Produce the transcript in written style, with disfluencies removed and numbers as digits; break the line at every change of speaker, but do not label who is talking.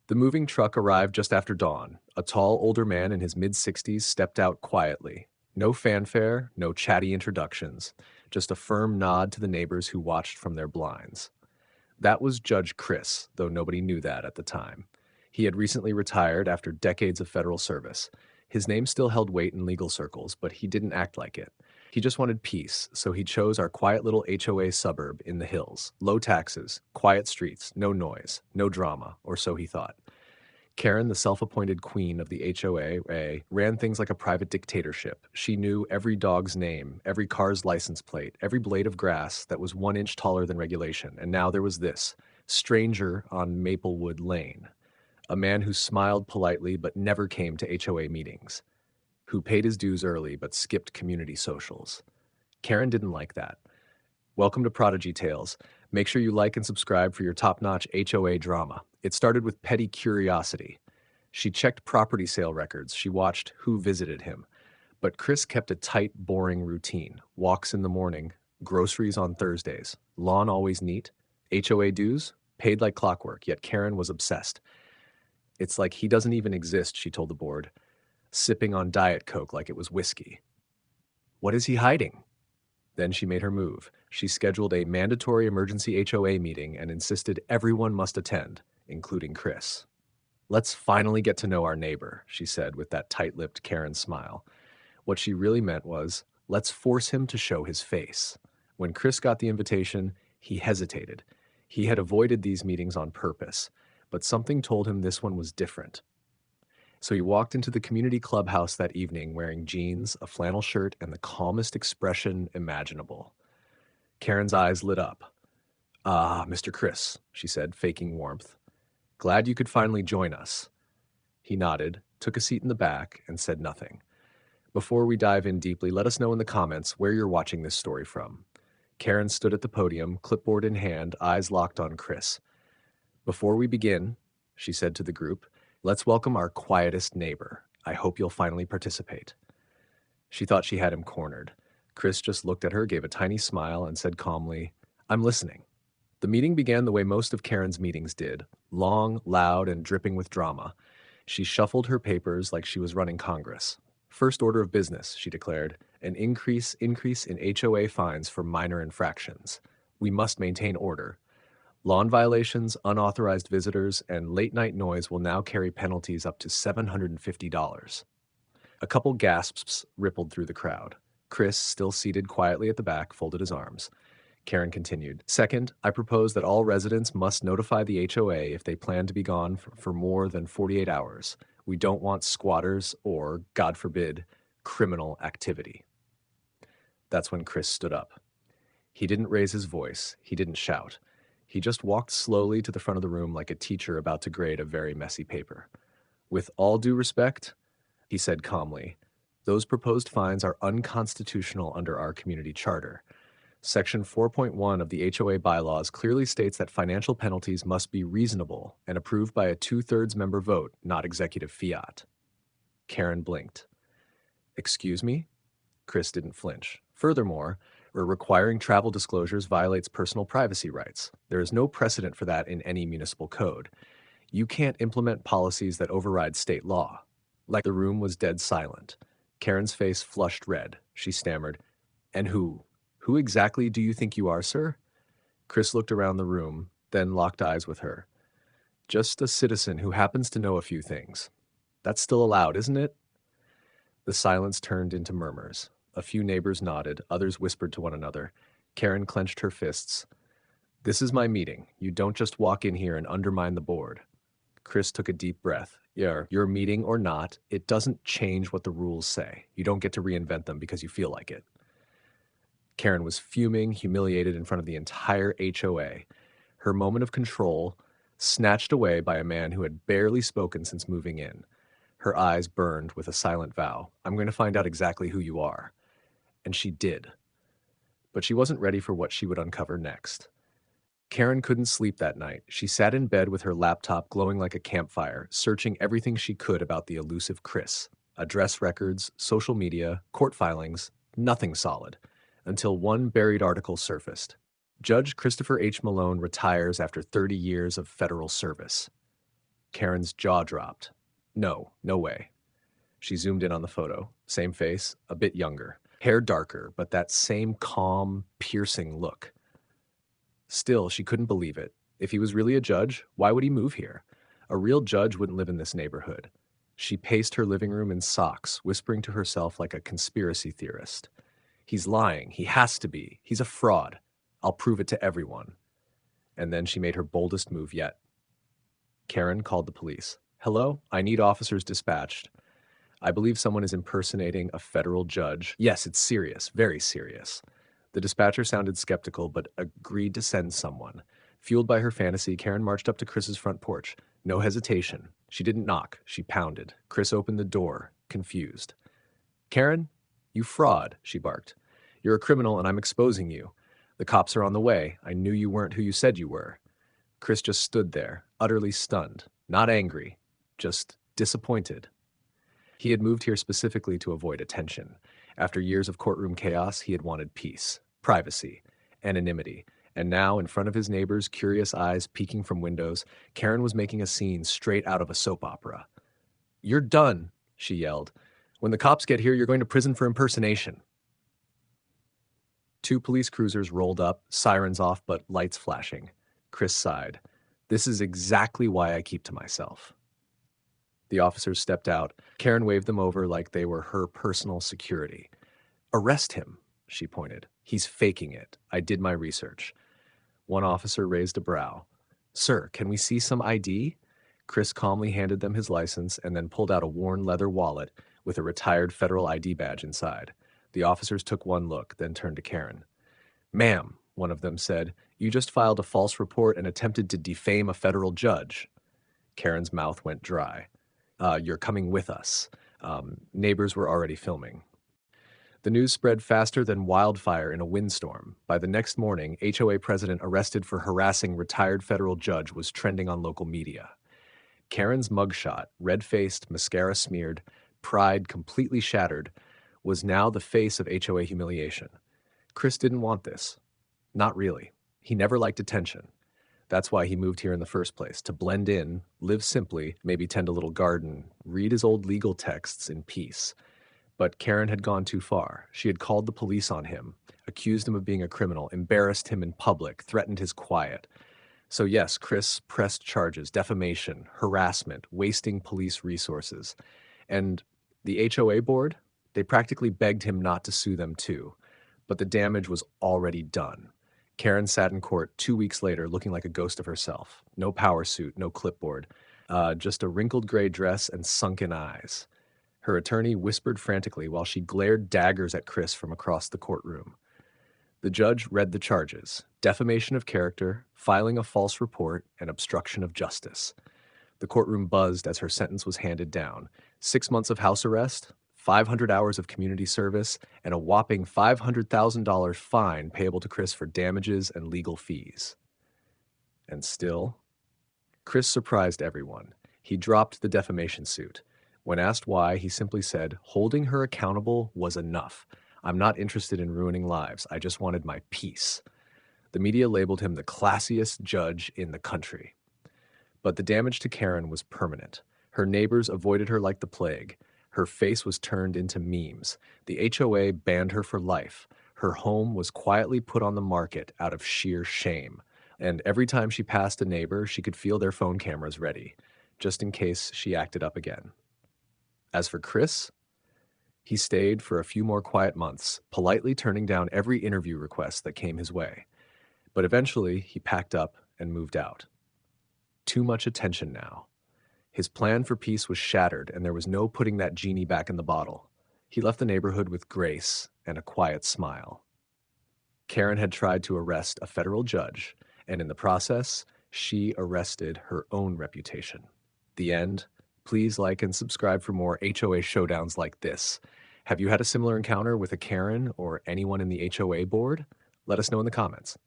The moving truck arrived just after dawn. A tall, older man in his mid-60s stepped out quietly. No fanfare, no chatty introductions, just a firm nod to the neighbors who watched from their blinds. That was Judge Chris, though nobody knew that at the time. He had recently retired after decades of federal service. His name still held weight in legal circles, but he didn't act like it. He just wanted peace, so he chose our quiet little HOA suburb in the hills. Low taxes, quiet streets, no noise, no drama, or so he thought. Karen, the self-appointed queen of the HOA, ran things like a private dictatorship. She knew every dog's name, every car's license plate, every blade of grass that was 1 inch taller than regulation. And now there was this stranger on Maplewood Lane, a man who smiled politely but never came to HOA meetings, who paid his dues early but skipped community socials. Karen didn't like that. Welcome to Prodigy Tales. Make sure you like and subscribe for your top-notch HOA drama. It started with petty curiosity. She checked property sale records. She watched who visited him. But Chris kept a tight, boring routine. Walks in the morning, groceries on Thursdays, lawn always neat, HOA dues, paid like clockwork, yet Karen was obsessed. It's like he doesn't even exist, she told the board, sipping on Diet Coke like it was whiskey. What is he hiding? Then she made her move. She scheduled a mandatory emergency HOA meeting and insisted everyone must attend, including Chris. Let's finally get to know our neighbor, she said with that tight-lipped Karen smile. What she really meant was, let's force him to show his face. When Chris got the invitation, he hesitated. He had avoided these meetings on purpose, but something told him this one was different. So he walked into the community clubhouse that evening wearing jeans, a flannel shirt, and the calmest expression imaginable. Karen's eyes lit up. "Ah, Mr. Chris," she said, faking warmth. "Glad you could finally join us." He nodded, took a seat in the back, and said nothing. "Before we dive in deeply, let us know in the comments where you're watching this story from." Karen stood at the podium, clipboard in hand, eyes locked on Chris. "Before we begin," she said to the group, "let's welcome our quietest neighbor. I hope you'll finally participate." She thought she had him cornered. Chris just looked at her, gave a tiny smile, and said calmly, "I'm listening." The meeting began the way most of Karen's meetings did, long, loud, and dripping with drama. She shuffled her papers like she was running Congress. "First order of business," she declared, "an increase in HOA fines for minor infractions. We must maintain order. Lawn violations, unauthorized visitors, and late-night noise will now carry penalties up to $750. A couple gasps rippled through the crowd. Chris, still seated quietly at the back, folded his arms. Karen continued, "Second, I propose that all residents must notify the HOA if they plan to be gone for more than 48 hours. We don't want squatters or, God forbid, criminal activity." That's when Chris stood up. He didn't raise his voice. He didn't shout. He just walked slowly to the front of the room like a teacher about to grade a very messy paper. "With all due respect," he said calmly, "those proposed fines are unconstitutional under our community charter. Section 4.1 of the HOA bylaws clearly states that financial penalties must be reasonable and approved by a 2/3 member vote, not executive fiat." Karen blinked. "Excuse me?" Chris didn't flinch. "Furthermore, requiring travel disclosures violates personal privacy rights. There is no precedent for that in any municipal code. You can't implement policies that override state law." Like the room was dead silent. Karen's face flushed red. She stammered, "And who? Who exactly do you think you are, sir?" Chris looked around the room, then locked eyes with her. "Just a citizen who happens to know a few things. That's still allowed, isn't it?" The silence turned into murmurs. A few neighbors nodded, others whispered to one another. Karen clenched her fists. "This is my meeting. You don't just walk in here and undermine the board." Chris took a deep breath. Your meeting or not, it doesn't change what the rules say. You don't get to reinvent them because you feel like it." Karen was fuming, humiliated in front of the entire HOA. Her moment of control snatched away by a man who had barely spoken since moving in. Her eyes burned with a silent vow. "I'm going to find out exactly who you are." And she did. But she wasn't ready for what she would uncover next. Karen couldn't sleep that night. She sat in bed with her laptop glowing like a campfire, searching everything she could about the elusive Chris. Address records, social media, court filings, nothing solid. Until one buried article surfaced. Judge Christopher H. Malone retires after 30 years of federal service. Karen's jaw dropped. No, no way. She zoomed in on the photo. Same face, a bit younger. Hair darker, but that same calm, piercing look. Still, she couldn't believe it. If he was really a judge, why would he move here? A real judge wouldn't live in this neighborhood. She paced her living room in socks, whispering to herself like a conspiracy theorist. He's lying. He has to be. He's a fraud. I'll prove it to everyone. And then she made her boldest move yet. Karen called the police. Hello? I need officers dispatched. I believe someone is impersonating a federal judge. Yes, it's serious. Very serious. The dispatcher sounded skeptical, but agreed to send someone. Fueled by her fantasy, Karen marched up to Chris's front porch. No hesitation. She didn't knock. She pounded. Chris opened the door, confused. Karen? You fraud, she barked. You're a criminal and I'm exposing you. The cops are on the way. I knew you weren't who you said you were. Chris just stood there, utterly stunned. Not angry, just disappointed. He had moved here specifically to avoid attention. After years of courtroom chaos, he had wanted peace, privacy, anonymity. And now, in front of his neighbors' curious eyes peeking from windows, Karen was making a scene straight out of a soap opera. You're done, she yelled. When the cops get here, you're going to prison for impersonation. 2 police cruisers rolled up, sirens off, but lights flashing. Chris sighed. This is exactly why I keep to myself. The officers stepped out. Karen waved them over like they were her personal security. Arrest him, she pointed. He's faking it. I did my research. One officer raised a brow. Sir, can we see some ID? Chris calmly handed them his license and then pulled out a worn leather wallet with a retired federal ID badge inside. The officers took one look, then turned to Karen. Ma'am, one of them said, you just filed a false report and attempted to defame a federal judge. Karen's mouth went dry. You're coming with us. Neighbors were already filming. The news spread faster than wildfire in a windstorm. By the next morning, HOA president arrested for harassing retired federal judge was trending on local media. Karen's mugshot, red-faced, mascara smeared, pride completely shattered, was now the face of HOA humiliation. Chris didn't want this. Not really. He never liked attention. That's why he moved here in the first place, to blend in, live simply, maybe tend a little garden, read his old legal texts in peace. But Karen had gone too far. She had called the police on him, accused him of being a criminal, embarrassed him in public, threatened his quiet. So yes, Chris pressed charges, defamation, harassment, wasting police resources. And the HOA board, they practically begged him not to sue them too. But the damage was already done. Karen sat in court 2 weeks later looking like a ghost of herself. No power suit, no clipboard, just a wrinkled gray dress and sunken eyes. Her attorney whispered frantically while she glared daggers at Chris from across the courtroom. The judge read the charges: defamation of character, filing a false report, and obstruction of justice. The courtroom buzzed as her sentence was handed down. 6 months of house arrest, 500 hours of community service, and a whopping $500,000 fine payable to Chris for damages and legal fees. And still, Chris surprised everyone. He dropped the defamation suit. When asked why, he simply said, holding her accountable was enough. I'm not interested in ruining lives. I just wanted my peace. The media labeled him the classiest judge in the country. But the damage to Karen was permanent. Her neighbors avoided her like the plague. Her face was turned into memes. The HOA banned her for life. Her home was quietly put on the market out of sheer shame. And every time she passed a neighbor, she could feel their phone cameras ready, just in case she acted up again. As for Chris, he stayed for a few more quiet months, politely turning down every interview request that came his way. But eventually, he packed up and moved out. Too much attention now. His plan for peace was shattered, and there was no putting that genie back in the bottle. He left the neighborhood with grace and a quiet smile. Karen had tried to arrest a federal judge, and in the process, she arrested her own reputation. The end. Please like and subscribe for more HOA showdowns like this. Have you had a similar encounter with a Karen or anyone in the HOA board? Let us know in the comments.